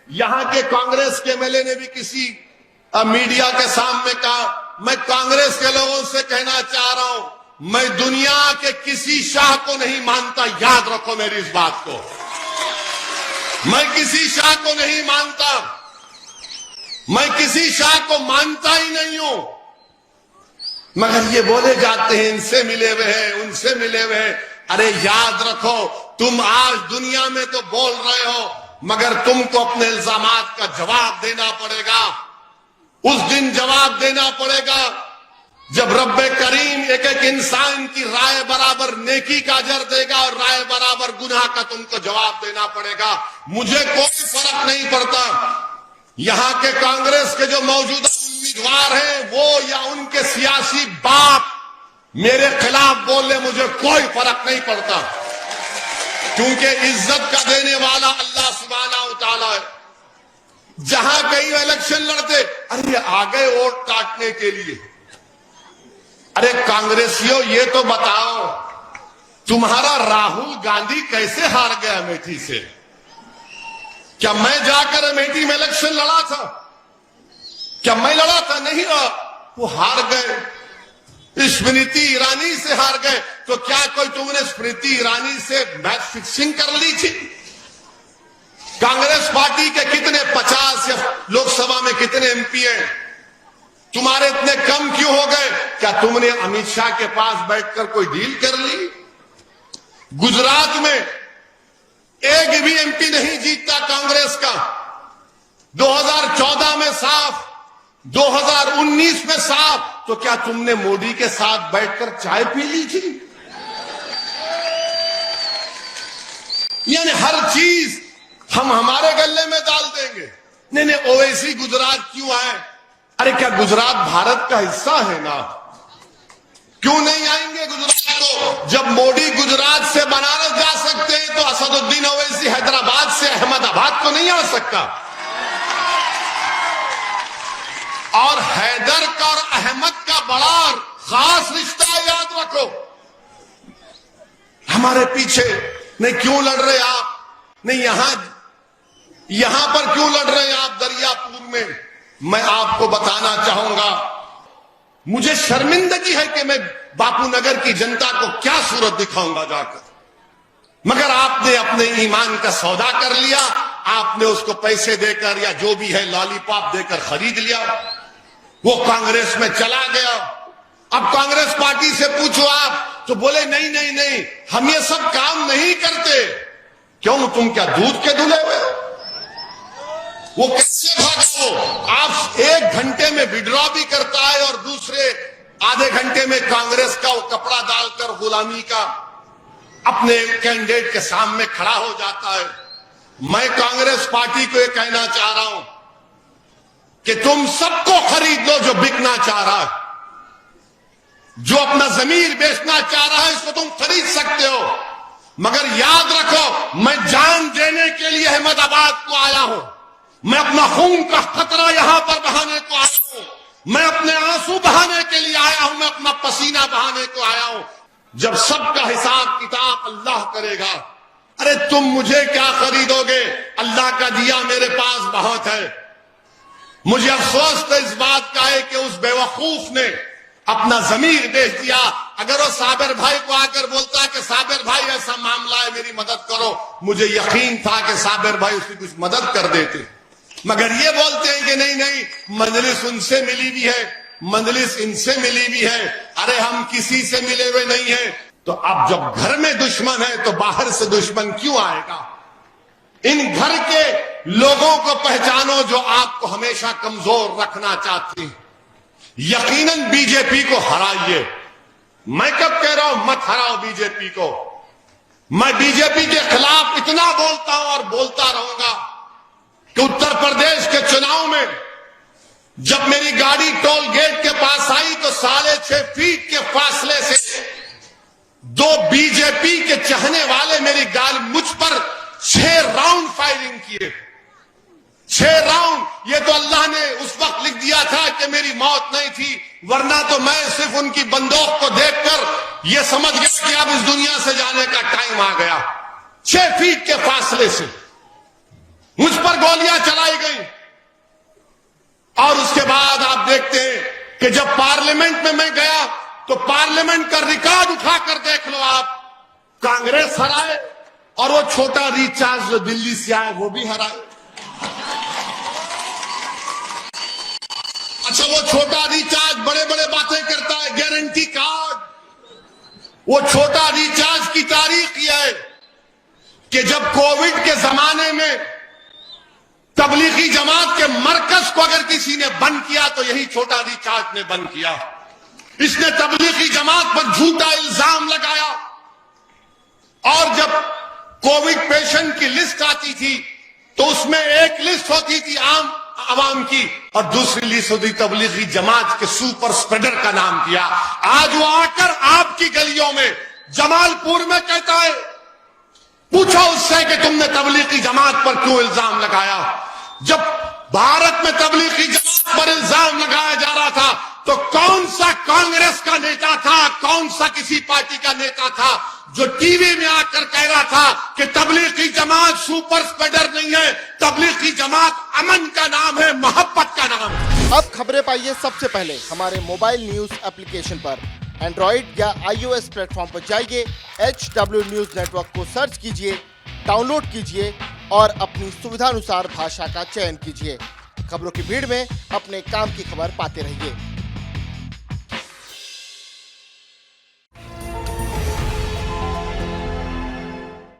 यहां के कांग्रेस के एमएलए ने भी किसी मीडिया के सामने कहा, मैं कांग्रेस के लोगों से कहना चाह रहा हूं, मैं दुनिया के किसी शाह को नहीं मानता। याद रखो मेरी इस बात को, मैं किसी शाह को नहीं मानता, मैं किसी शाह को मानता ही नहीं हूं। मगर ये बोले जाते हैं इनसे मिले हुए हैं, उनसे मिले हुए हैं। अरे याद रखो, तुम आज दुनिया में तो बोल रहे हो, मगर तुमको अपने इल्जामात का जवाब देना पड़ेगा। उस दिन जवाब देना पड़ेगा जब रब्बे करीम एक एक इंसान की राय बराबर नेकी का अजर देगा और राय बराबर गुनाह का तुमको जवाब देना पड़ेगा। मुझे कोई फर्क नहीं पड़ता यहां के कांग्रेस के जो मौजूदा उम्मीदवार हैं वो या उनके सियासी बाप मेरे खिलाफ बोले, मुझे कोई फर्क नहीं पड़ता, क्योंकि इज्जत का देने वाला अल्लाह सुब्हानहू तआला है। जहां कई इलेक्शन लड़ते, अरे आ गए वोट काटने के लिए। अरे कांग्रेसियों, ये तो बताओ तुम्हारा राहुल गांधी कैसे हार गया अमेठी से? क्या मैं जाकर अमेठी में इलेक्शन लड़ा था? क्या मैं लड़ा था? नहीं लड़ा, वो हार गए। स्मृति ईरानी से हार गए। तो क्या कोई तुमने स्मृति ईरानी से मैच फिक्सिंग कर ली थी? कांग्रेस पार्टी के कितने 50 या लोकसभा में कितने एमपी हैं? तुम्हारे इतने कम क्यों हो गए? क्या तुमने अमित शाह के पास बैठकर कोई डील कर ली? गुजरात में एक भी एमपी नहीं जीतता कांग्रेस का। 2014 में साफ, 2019 में साफ। तो क्या तुमने मोदी के साथ बैठकर चाय पी ली थी? यानी हर चीज हम हमारे गले में डाल देंगे। नहीं, ओवैसी गुजरात क्यों आए? अरे क्या गुजरात भारत का हिस्सा है ना? क्यों नहीं आएंगे गुजरात को? जब मोदी गुजरात से बनारस जा सकते हैं तो असदुद्दीन ओवैसी हैदराबाद से अहमदाबाद को नहीं आ सकता। और हैदर का और अहमद का बड़ा खास रिश्ता, याद रखो। हमारे पीछे नहीं क्यों लड़ रहे आप? नहीं यहां पर क्यों लड़ रहे हैं आप दरियापुर में? मैं आपको बताना चाहूंगा, मुझे शर्मिंदगी है कि मैं बापूनगर की जनता को क्या सूरत दिखाऊंगा जाकर। मगर आपने अपने ईमान का सौदा कर लिया, आपने उसको पैसे देकर या जो भी है लॉलीपॉप देकर खरीद लिया। वो कांग्रेस में चला गया। अब कांग्रेस पार्टी से पूछो आप तो बोले नहीं नहीं नहीं, हम ये सब काम नहीं करते। क्यों? तुम क्या दूध के धुले हुए हो? वो कैसे भागा? वो आप 1 घंटे में विड्रॉ भी करता है और दूसरे आधे घंटे में कांग्रेस का वो कपड़ा डालकर गुलामी का अपने कैंडिडेट के सामने खड़ा हो जाता है। मैं कांग्रेस पार्टी को ये कहना चाह रहा हूं कि तुम सबको खरीद लो जो बिकना चाह रहा है, जो अपना जमीर बेचना चाह रहा है, इसको तुम खरीद सकते हो। मगर याद रखो, मैं जान देने के लिए अहमदाबाद को आया हूं। मैं अपना खून का खतरा यहां पर बहाने को आया हूं। मैं अपने आंसू बहाने के लिए आया हूं। मैं अपना पसीना बहाने को आया हूं। जब सबका हिसाब किताब अल्लाह करेगा, अरे तुम मुझे क्या खरीदोगे? अल्लाह का दिया मेरे पास बहुत है। मुझे अफसोस तो इस बात का है कि उस बेवकूफ ने अपना जमीर बेच दिया। अगर वो साबिर भाई को आकर बोलता कि साबिर भाई ऐसा मामला है, मेरी मदद करो, मुझे यकीन था कि साबिर भाई उसकी कुछ मदद कर देते। मगर ये बोलते हैं कि नहीं नहीं, मजलिस उनसे मिली भी है, मजलिस इनसे मिली भी है। अरे हम किसी से मिले हुए नहीं है। तो अब जब घर में दुश्मन है तो बाहर से दुश्मन क्यों आएगा? इन घर के लोगों को पहचानो जो आपको हमेशा कमजोर रखना चाहते हैं। यकीनन बीजेपी को हराइए। मैं कब कह रहा हूं मत हराओ बीजेपी को। मैं बीजेपी के खिलाफ इतना बोलता हूं और बोलता रहूंगा कि उत्तर प्रदेश के चुनाव में जब मेरी गाड़ी टोल गेट के पास आई तो 6.5 फीट के फासले से 2 बीजेपी के चाहने वाले मेरी गाड़ी मुझ पर 6 राउंड फायरिंग किए। 6 राउंड। ये तो अल्लाह ने उस वक्त लिख दिया था कि मेरी मौत नहीं थी, वरना तो मैं सिर्फ उनकी बंदूक को देखकर यह समझ गया कि अब इस दुनिया से जाने का टाइम आ गया। 6 फीट के फासले से मुझ पर गोलियां चलाई पार्लियामेंट में मैं गया तो पार्लियामेंट का रिकॉर्ड उठाकर देख लो आप, कांग्रेस हराए और वो छोटा रिचार्ज जो दिल्ली से आए वो भी हराए। अच्छा, वो छोटा रिचार्ज बड़े बड़े बातें करता है, गारंटी कार्ड। वो छोटा रिचार्ज की तारीख यह है कि जब कोविड के जमाने में तबलीगी जमात के मरकज को अगर किसी ने बंद किया तो यही छोटा रिचार्ज ने बंद किया। इसने तबलीगी जमात पर झूठा इल्जाम लगाया और जब कोविड पेशेंट की लिस्ट आती थी तो उसमें एक लिस्ट होती थी आम आवाम की और दूसरी लिस्ट होती तबलीगी जमात के सुपर स्प्रेडर का नाम किया। आज वो आकर आपकी गलियों में जमालपुर में कहता है, पूछो उससे कि तुमने तबलीगी जमात पर क्यों इल्जाम लगाया। जब भारत में तबलीगी जमात पर इल्जाम लगाया जा रहा था तो कौन सा कांग्रेस का नेता था, कौन सा किसी पार्टी का नेता था जो टीवी में आकर कह रहा था कि तबलीगी जमात सुपर स्प्रेडर नहीं है, तबलीगी जमात अमन का नाम है, मोहब्बत का नाम है। अब खबरें पाइए सबसे पहले हमारे मोबाइल न्यूज एप्लीकेशन पर। एंड्रॉइड या iOS प्लेटफॉर्म पर जाइए, HW न्यूज नेटवर्क को सर्च कीजिए, डाउनलोड कीजिए और अपनी सुविधानुसार भाषा का चयन कीजिए। खबरों की भीड़ में अपने काम की खबर पाते रहिए।